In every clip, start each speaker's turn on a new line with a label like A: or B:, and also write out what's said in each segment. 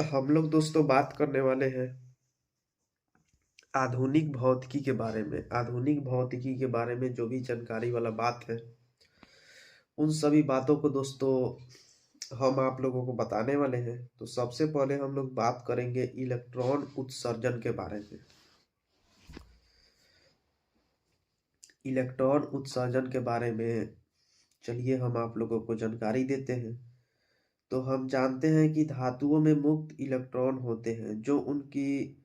A: हम लोग दोस्तों बात करने वाले हैं आधुनिक भौतिकी के बारे में। आधुनिक भौतिकी के बारे में जो भी जानकारी वाला बात है, उन सभी बातों को दोस्तों हम आप लोगों को बताने वाले हैं। तो सबसे पहले हम लोग बात करेंगे इलेक्ट्रॉन उत्सर्जन के बारे में। इलेक्ट्रॉन उत्सर्जन के बारे में चलिए हम आप लोगों को जानकारी देते हैं। तो हम जानते हैं कि धातुओं में मुक्त इलेक्ट्रॉन होते हैं जो उनकी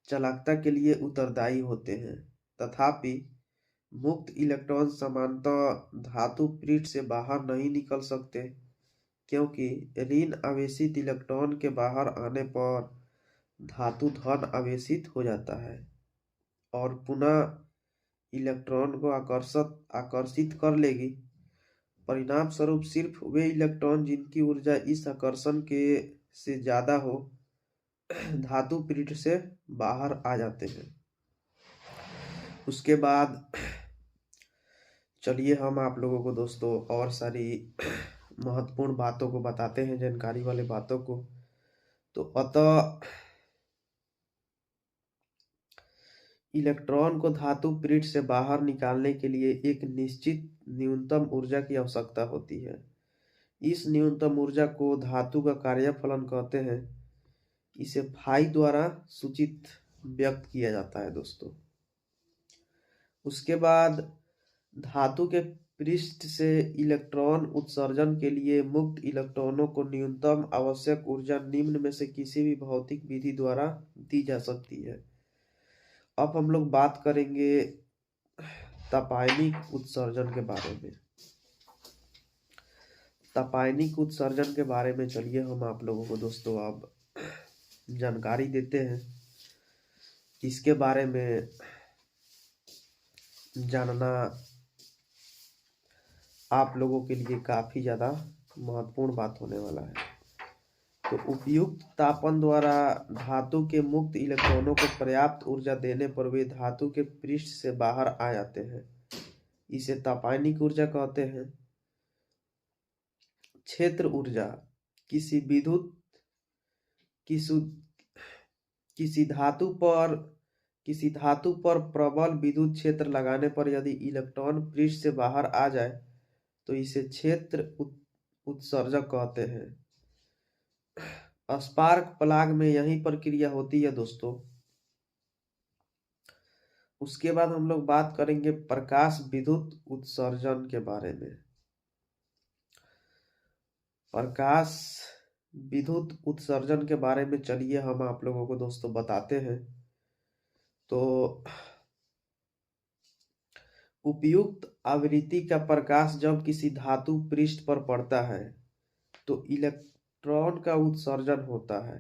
A: चालकता के लिए उत्तरदायी होते हैं। तथापि मुक्त इलेक्ट्रॉन सामान्यतः धातु पृष्ठ से बाहर नहीं निकल सकते, क्योंकि ऋण आवेशित इलेक्ट्रॉन के बाहर आने पर धातु धन आवेशित हो जाता है और पुनः इलेक्ट्रॉन को आकर्षित कर लेगी। परिणाम स्वरूप सिर्फ वे इलेक्ट्रॉन जिनकी ऊर्जा इस आकर्षण के से ज्यादा हो धातु पृष्ठ से बाहर आ जाते हैं। उसके बाद चलिए हम आप लोगों को दोस्तों और सारी महत्वपूर्ण बातों को बताते हैं, जानकारी वाले बातों को। तो अतः इलेक्ट्रॉन को धातु पृष्ठ से बाहर निकालने के लिए एक निश्चित न्यूनतम ऊर्जा की आवश्यकता होती है। इस न्यूनतम ऊर्जा को धातु का कार्यफलन कहते हैं। इसे फाई द्वारा सूचित व्यक्त किया जाता है दोस्तों। उसके बाद धातु के पृष्ठ से इलेक्ट्रॉन उत्सर्जन के लिए मुक्त इलेक्ट्रॉनों को न्यूनतम आवश्यक ऊर्जा निम्न में से किसी भी भौतिक विधि द्वारा दी जा सकती है। अब हम लोग बात करेंगे तपायनिक उत्सर्जन के बारे में। तपायनिक उत्सर्जन के बारे में चलिए हम आप लोगों को दोस्तों अब जानकारी देते हैं। इसके बारे में जानना आप लोगों के लिए काफी ज्यादा महत्वपूर्ण बात होने वाला है। तो उपयुक्त तापन द्वारा धातु के मुक्त इलेक्ट्रॉनों को पर्याप्त ऊर्जा देने पर वे धातु के पृष्ठ से बाहर आ जाते हैं। इसे तापायनिक ऊर्जा कहते हैं। क्षेत्र ऊर्जा किसी विद्युत किसी धातु पर प्रबल विद्युत क्षेत्र लगाने पर यदि इलेक्ट्रॉन पृष्ठ से बाहर आ जाए तो इसे क्षेत्र उत्सर्जक कहते हैं। स्पार्क प्लग में यही प्रक्रिया होती है दोस्तों। उसके बाद हम लोग बात करेंगे प्रकाश विद्युत उत्सर्जन के बारे में। प्रकाश विद्युत उत्सर्जन के बारे में चलिए हम आप लोगों को दोस्तों बताते हैं। तो उपयुक्त आवृत्ति का प्रकाश जब किसी धातु पृष्ठ पर पड़ता है तो इलेक्ट्रॉन का उत्सर्जन होता है।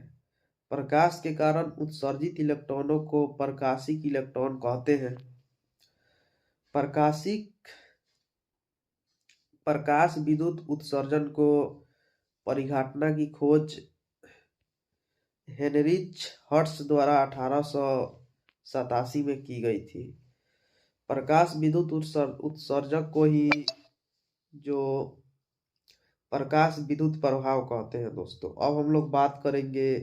A: प्रकाश के कारण उत्सर्जित इलेक्ट्रॉनों को प्रकाशिक इलेक्ट्रॉन कहते हैं। प्रकाश विद्युत उत्सर्जन को परिघटना की खोज हेनरिच हर्ट्ज द्वारा 1887 में की गई थी। प्रकाश विद्युत उत्सर्जक को ही जो प्रकाश विद्युत प्रभाव कहते हैं दोस्तों। अब हम लोग बात करेंगे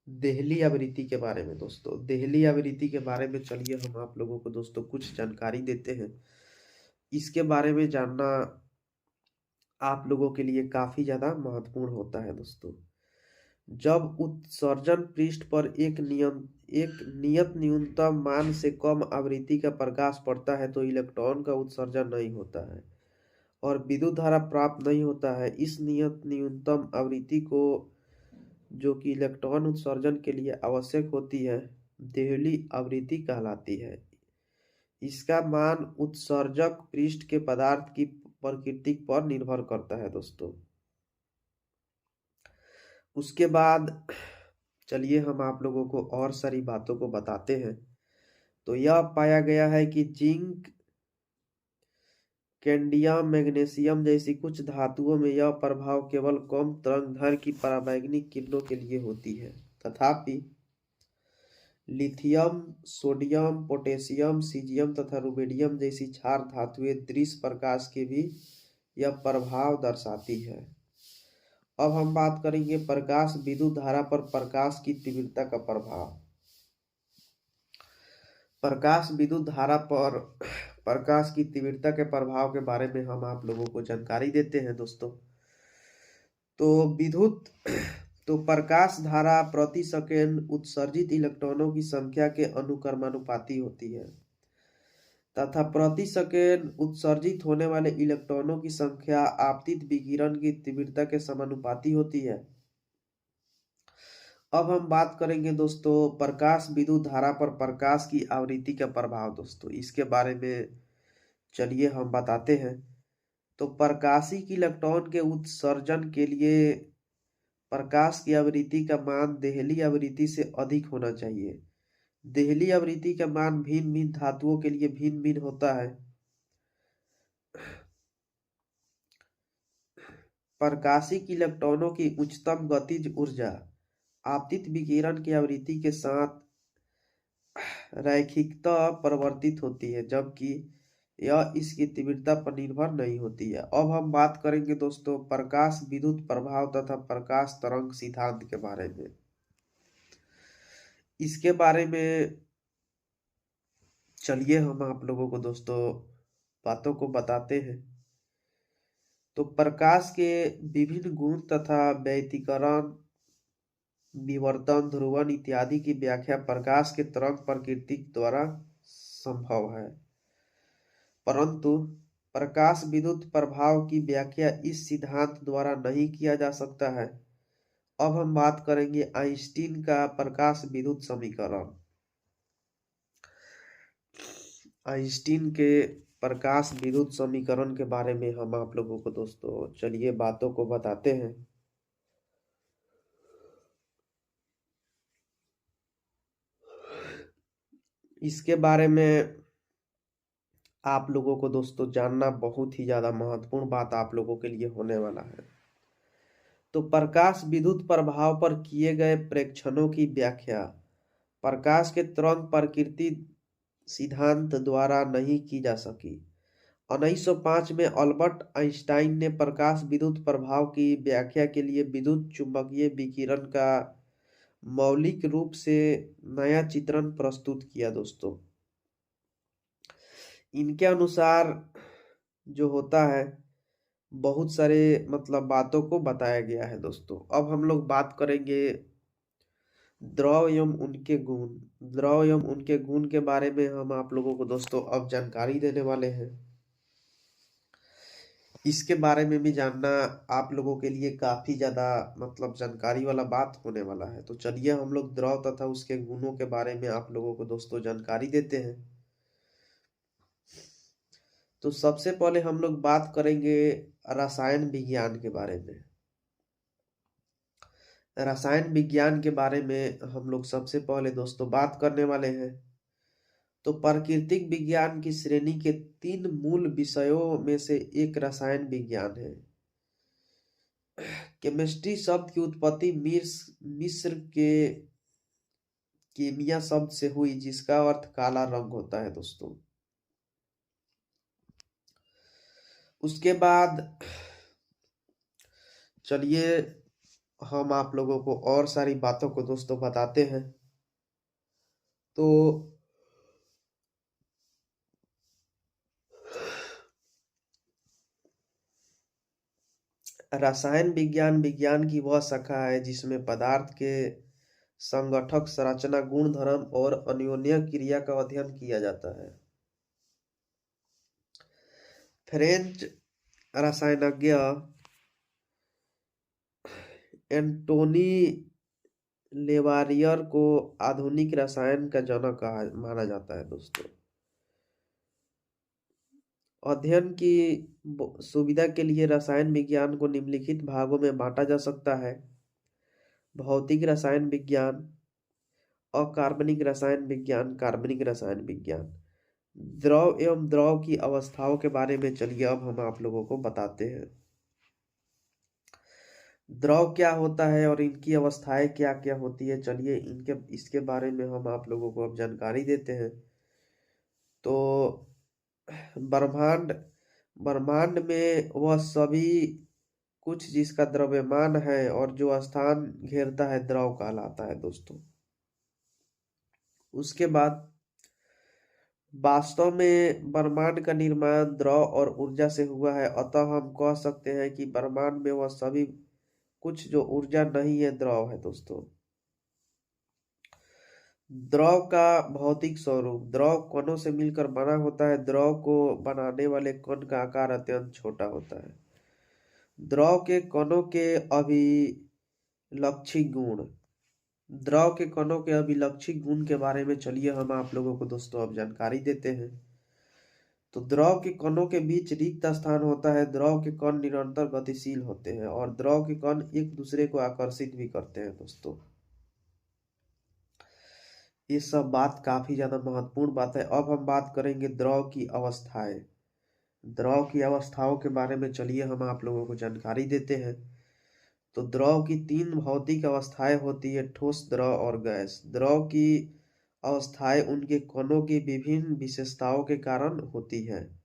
A: देहली आवृत्ति के बारे में दोस्तों। देहली आवृत्ति के बारे में चलिए हम आप लोगों को दोस्तों कुछ जानकारी देते हैं। इसके बारे में जानना आप लोगों के लिए काफी ज्यादा महत्वपूर्ण होता है दोस्तों। जब उत्सर्जन पृष्ठ पर एक नियत न्यूनतम मान से कम आवृत्ति का प्रकाश पड़ता है तो इलेक्ट्रॉन का उत्सर्जन नहीं होता है और विद्युत धारा प्राप्त नहीं होता है। इस नियत न्यूनतम आवृत्ति को जो कि इलेक्ट्रॉन उत्सर्जन के लिए आवश्यक होती है देहली आवृत्ति कहलाती है। इसका मान उत्सर्जक पृष्ठ के पदार्थ की प्रकृति पर निर्भर करता है दोस्तों। उसके बाद चलिए हम आप लोगों को और सारी बातों को बताते हैं। तो यह पाया गया है कि जिंक, कैडमियम, मैग्नीशियम जैसी कुछ धातुओं में यह प्रभाव केवल कम तरंगदैर्घ्य की पराबैंगनी किरणों के लिए होती है। तथापि लिथियम, सोडियम, पोटेशियम, सीजियम तथा रुबिडियम जैसी क्षार धातुएं दृश्य प्रकाश के भी यह प्रभाव दर्शाती है। अब हम बात करेंगे प्रकाश विद्युत धारा पर प्रकाश की तीव्रता का प्रभाव। प्रकाश विद्युत धारा पर प्रकाश की तीव्रता के प्रभाव के बारे में हम आप लोगों को जानकारी देते हैं दोस्तों। तो विद्युत तो प्रकाश धारा प्रति सेकंड उत्सर्जित इलेक्ट्रॉनों की संख्या के अनुक्रमानुपाती होती है तथा प्रति सेकंड उत्सर्जित होने वाले इलेक्ट्रॉनों की संख्या आपतित विकिरण की तीव्रता के समानुपाती होती है। अब हम बात करेंगे दोस्तों प्रकाश विद्युत धारा पर प्रकाश की आवृत्ति का प्रभाव। दोस्तों इसके बारे में चलिए हम बताते हैं। तो प्रकाशिक इलेक्ट्रॉन के उत्सर्जन के लिए प्रकाश की आवृत्ति का मान देहली आवृत्ति से अधिक होना चाहिए। देहली आवृत्ति का मान भिन्न भिन्न धातुओं के लिए भिन्न भिन्न होता है। प्रकाशिक इलेक्ट्रॉनों की उच्चतम गतिज ऊर्जा आपतित विकिरण की आवृत्ति के साथ रैखिकता परिवर्तित होती है, जबकि यह इसकी तीव्रता पर निर्भर नहीं होती है। अब हम बात करेंगे दोस्तों प्रकाश विद्युत प्रभाव तथा प्रकाश तरंग सिद्धांत के बारे में। इसके बारे में चलिए हम आप लोगों को दोस्तों बातों को बताते हैं। तो प्रकाश के विभिन्न गुण तथा व्यतिकरण, विवर्तन, ध्रुवण इत्यादि की व्याख्या प्रकाश के तरंग प्रकृति द्वारा संभव है, परंतु प्रकाश विद्युत प्रभाव की व्याख्या इस सिद्धांत द्वारा नहीं किया जा सकता है। अब हम बात करेंगे आइंस्टीन का प्रकाश विद्युत समीकरण। आइंस्टीन के प्रकाश विद्युत समीकरण के बारे में हम आप लोगों को दोस्तों चलिए बातों को बताते हैं। इसके बारे में आप लोगों को दोस्तों जानना बहुत ही ज्यादा महत्वपूर्ण बात आप लोगों के लिए होने वाला है। तो प्रकाश विद्युत प्रभाव पर किए गए प्रेक्षणों की व्याख्या प्रकाश के तरंग प्रकृति सिद्धांत द्वारा नहीं की जा सकी। 1905 में अल्बर्ट आइंस्टाइन ने प्रकाश विद्युत प्रभाव की व्याख्या के लिए विद्युत चुंबकीय विकिरण का मौलिक रूप से नया चित्रण प्रस्तुत किया। दोस्तों इनके अनुसार जो होता है बहुत सारे बातों को बताया गया है। दोस्तों अब हम लोग बात करेंगे द्रव एवं उनके गुण। द्रव एवं उनके गुण के बारे में हम आप लोगों को दोस्तों अब जानकारी देने वाले हैं। इसके बारे में भी जानना आप लोगों के लिए काफी ज्यादा जानकारी वाला बात होने वाला है। तो चलिए हम लोग द्रव तथा उसके गुणों के बारे में आप लोगों को दोस्तों जानकारी देते हैं। तो सबसे पहले हम लोग बात करेंगे रसायन विज्ञान के बारे में। रसायन विज्ञान के बारे में हम लोग सबसे पहले दोस्तों बात करने वाले हैं। तो प्राकृतिक विज्ञान की श्रेणी के 3 मूल विषयों में से एक रसायन विज्ञान है। केमिस्ट्री शब्द की उत्पत्ति मिस्र के केमिया शब्द से हुई, जिसका अर्थ काला रंग होता है। दोस्तों उसके बाद चलिए हम आप लोगों को और सारी बातों को दोस्तों बताते हैं। तो रसायन विज्ञान विज्ञान की वह शाखा है जिसमें पदार्थ के संगठक, संरचना, गुण धर्म और अन्योन्य क्रिया का अध्ययन किया जाता है। फ्रेंच रसायनज्ञ एंटोनी लेवारियर को आधुनिक रसायन का जनक माना जाता है। दोस्तों अध्ययन की सुविधा के लिए रसायन विज्ञान को निम्नलिखित भागों में बांटा जा सकता है: भौतिक रसायन विज्ञान, अकार्बनिक रसायन विज्ञान, कार्बनिक रसायन विज्ञान। द्रव एवं द्रव की अवस्थाओं के बारे में चलिए अब हम आप लोगों को बताते हैं। द्रव क्या होता है और इनकी अवस्थाएं क्या क्या होती है, चलिए इसके बारे में हम आप लोगों को अब जानकारी देते हैं। तो ब्रह्मांड में वह सभी कुछ जिसका द्रव्यमान है और जो स्थान घेरता है द्रव कहलाता है दोस्तों। उसके बाद वास्तव में ब्रह्मांड का निर्माण द्रव और ऊर्जा से हुआ है, अतः हम कह सकते हैं कि ब्रह्मांड में वह सभी कुछ जो ऊर्जा नहीं है द्रव है दोस्तों। द्रव का भौतिक स्वरूप, द्रव कणों से मिलकर बना होता है। द्रव को बनाने वाले कण का आकार अत्यंत छोटा होता है। द्रव के कणों के अभिलक्षित गुण, द्रव के कणों के अभिलक्षित गुण के बारे में चलिए हम आप लोगों को दोस्तों अब जानकारी देते हैं। तो द्रव के कणों के बीच रिक्त स्थान होता है। द्रव के कण निरंतर गतिशील होते हैं और द्रव के कण एक दूसरे को आकर्षित भी करते हैं दोस्तों। ये सब बात काफी ज्यादा महत्वपूर्ण बात है। अब हम बात करेंगे द्रव की अवस्थाएं। द्रव की अवस्थाओं के बारे में चलिए हम आप लोगों को जानकारी देते हैं। तो द्रव की 3 भौतिक अवस्थाएं होती है, ठोस, द्रव और गैस। द्रव की अवस्थाएं उनके कणों की विभिन्न विशेषताओं के कारण होती है।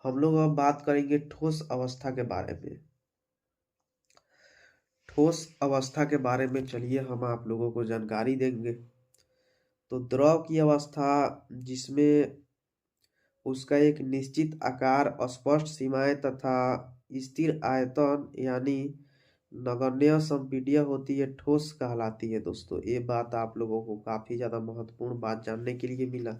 A: हम लोग अब बात करेंगे ठोस अवस्था के बारे में। ठोस अवस्था के बारे में चलिए हम आप लोगों को जानकारी देंगे। तो द्रव की अवस्था जिसमें उसका एक निश्चित आकार, स्पष्ट सीमाएं तथा स्थिर आयतन यानी नगण्य संपीड्य होती है, ठोस कहलाती है दोस्तों। ये बात आप लोगों को काफी ज्यादा महत्वपूर्ण बात जानने के लिए मिला।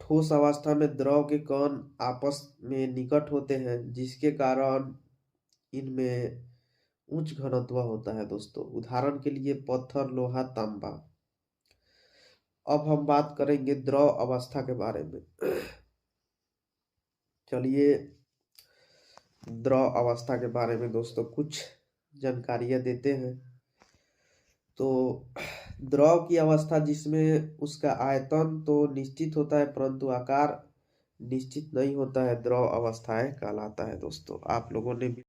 A: ठोस अवस्था में द्रव के कण आपस में निकट होते हैं, जिसके कारण इनमें उच्च घनत्व होता है दोस्तों। उदाहरण के लिए पत्थर, लोहा, तांबा। अब हम बात करेंगे द्रव अवस्था के बारे में। चलिए द्रव अवस्था के बारे में दोस्तों कुछ जानकारियां देते हैं। तो द्रव की अवस्था जिसमें उसका आयतन तो निश्चित होता है परंतु आकार निश्चित नहीं होता है, द्रव अवस्थाएं कहलाता है दोस्तों। आप लोगों ने भी